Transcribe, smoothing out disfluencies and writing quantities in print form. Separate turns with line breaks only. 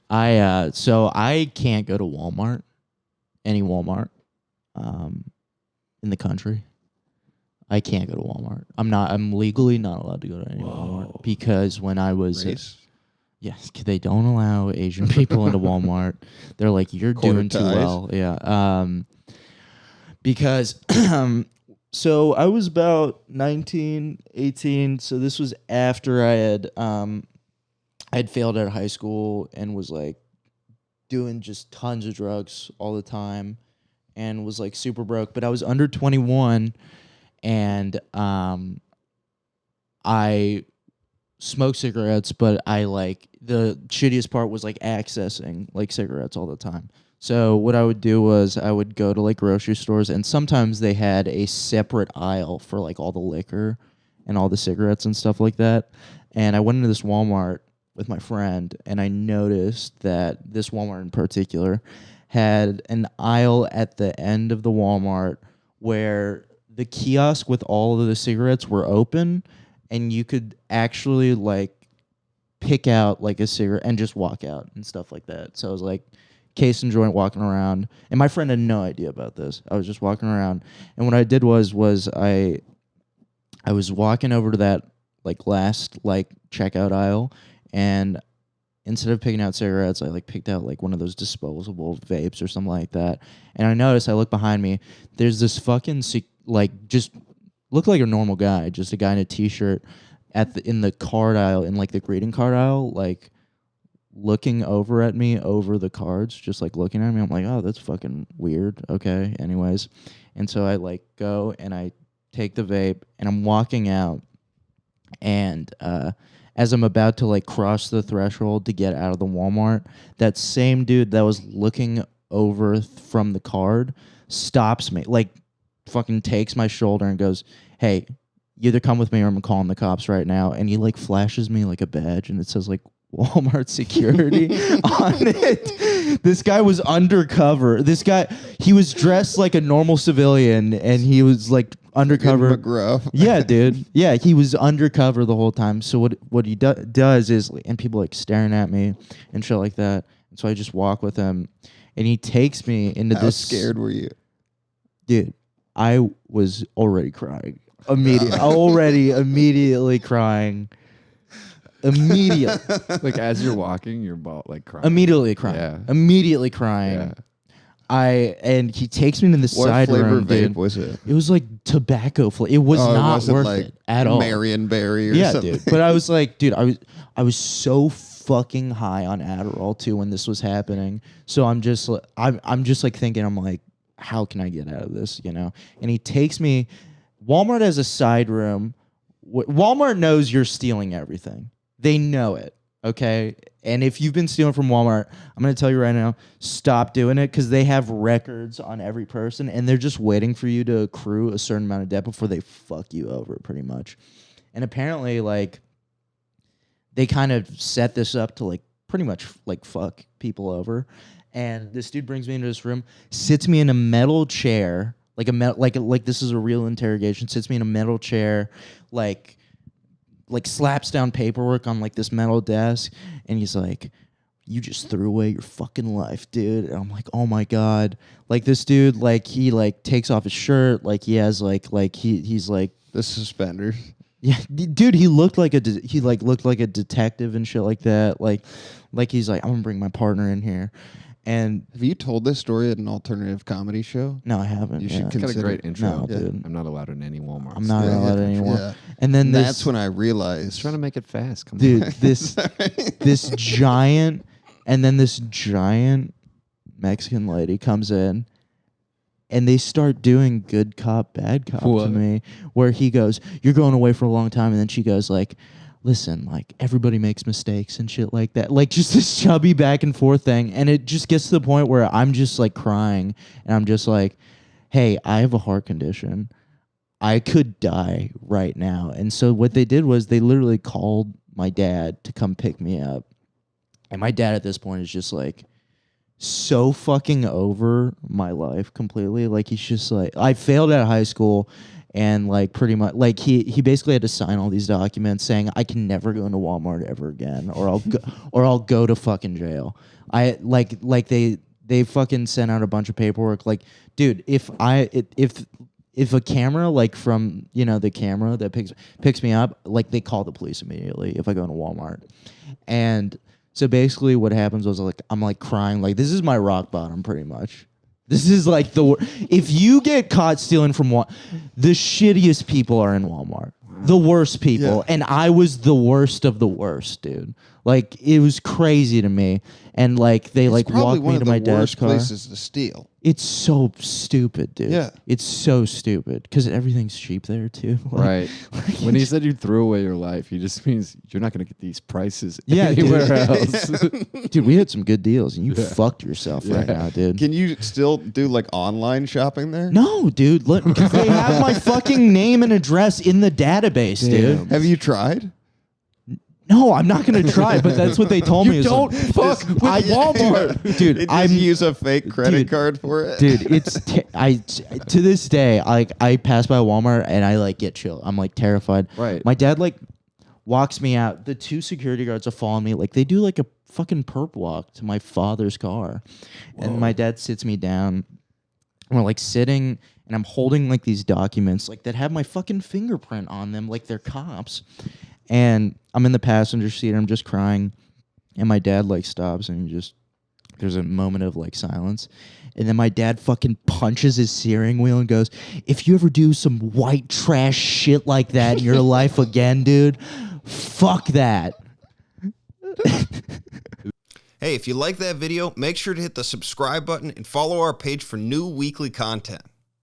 So I can't go to Walmart, any Walmart, in the country. I can't go to Walmart. I'm legally not allowed to go to any Walmart because when I was yes, they don't allow Asian people into Walmart. They're like, you're doing too well. Yeah. Because so I was about 19, 18. So this was after I'd failed out of high school and was like doing just tons of drugs all the time and was like super broke. But I was under 21 and I smoked cigarettes, but I like the shittiest part was like accessing like cigarettes all the time. So what I would do was I would go to like grocery stores and sometimes they had a separate aisle for like all the liquor and all the cigarettes and stuff like that. And I went into this Walmart with my friend and I noticed that this Walmart in particular had an aisle at the end of the Walmart where the kiosk with all of the cigarettes were open and you could actually like pick out like a cigarette and just walk out and stuff like that. So I was like case and joint walking around and my friend had no idea about this. I was just walking around and what I did was I was walking over to that like last like checkout aisle and instead of picking out cigarettes, I like picked out like one of those disposable vapes or something like that. And I noticed I look behind me, there's this fucking like just looked like a normal guy, just a guy in a t-shirt in the card aisle, in like the greeting card aisle, like looking over at me over the cards, just like looking at me. I'm like, oh, that's fucking weird. Okay, anyways. And so I like go and I take the vape and I'm walking out and as I'm about to like cross the threshold to get out of the Walmart, that same dude that was looking over from the card stops me, like fucking takes my shoulder and goes, hey, you either come with me or I'm calling the cops right now. And he like flashes me like a badge and it says like Walmart security on it. This guy was undercover. This guy, he was dressed like a normal civilian and he was like undercover.
McGruff.
Yeah, dude. Yeah, he was undercover the whole time. So what he does is, and people like staring at me and shit like that. And so I just walk with him and he takes me into
How
this.
scared were you?
Dude, I was already crying. Immediately crying. Immediately.
Like as you're walking, you're like crying.
Immediately crying.
Yeah.
Immediately crying.
Yeah.
And he takes me to the side
What flavor
room,
vape
dude.
was it?
It was like tobacco flavor. It was not worth
like
it at all.
Marionberry or something.
Dude. But I was like, dude, I was so fucking high on Adderall too when this was happening. So I'm just like thinking, I'm like, how can I get out of this? You know? And he takes me. Walmart has a side room. Walmart knows you're stealing everything. They know it. Okay. And if you've been stealing from Walmart, I'm going to tell you right now, stop doing it because they have records on every person and they're just waiting for you to accrue a certain amount of debt before they fuck you over pretty much. And apparently like they kind of set this up to like pretty much like fuck people over. And this dude brings me into this room, sits me in a metal chair, like this is a real interrogation, sits me in a metal chair, like slaps down paperwork on like this metal desk and he's like, you just threw away your fucking life, dude. And I'm like, oh my God. Like this dude, like he like takes off his shirt, like he has he's like
The suspenders.
Yeah, dude, he looked like a detective and shit like that. Like he's like, I'm gonna bring my partner in here. And
have you told this story at an alternative comedy show?
No, I haven't.
You should consider.
Got a great intro.
No, dude.
I'm not allowed in any Walmart.
I'm not allowed anymore.
Yeah.
And then
that's when I realized.
Trying to make it fast. Come
dude,
on.
this giant Mexican lady comes in and they start doing good cop, bad cop to me, where he goes, you're going away for a long time. And then she goes like, listen, like everybody makes mistakes and shit like that. Like just this chubby back and forth thing. And it just gets to the point where I'm just like crying and I'm just like, hey, I have a heart condition. I could die right now. And so what they did was they literally called my dad to come pick me up. And my dad at this point is just like so fucking over my life completely. Like he's just like, I failed out of high school and like pretty much like he basically had to sign all these documents saying I can never go into Walmart ever again, or I'll go to fucking jail. I like they fucking sent out a bunch of paperwork. Like, dude, if a camera like from the camera that picks me up, like they call the police immediately if I go into Walmart. And so basically what happens was like I'm like crying, like this is my rock bottom pretty much. This is like if you get caught stealing from the shittiest people are in Walmart. The worst people. Yeah. And I was the worst of the worst, dude. Like it was crazy to me. And like they like walked me to my dad's car.
Places to steal.
It's so stupid, dude.
Yeah.
It's so stupid because everything's cheap there too.
Right. When he said you threw away your life, he just means you're not going to get these prices
anywhere
else.
Dude, we had some good deals and you fucked yourself right now, dude.
Can you still do like online shopping there?
No, dude. Because they have my fucking name and address in the database, dude.
Have you tried?
No, I'm not gonna try, but that's what they told me.
You don't fuck with Walmart,
dude.
I use a fake credit card for it,
dude. It's to this day, I pass by Walmart and I like get chill. I'm like terrified.
Right.
My dad like walks me out. The two security guards are following me. Like they do like a fucking perp walk to my father's car, and my dad sits me down. And we're like sitting, and I'm holding like these documents like that have my fucking fingerprint on them, like they're cops. And I'm in the passenger seat, and I'm just crying, and my dad like stops, and there's a moment of like silence, and then my dad fucking punches his steering wheel and goes, "If you ever do some white trash shit like that in your life again, dude, fuck that."
Hey, if you like that video, make sure to hit the subscribe button and follow our page for new weekly content.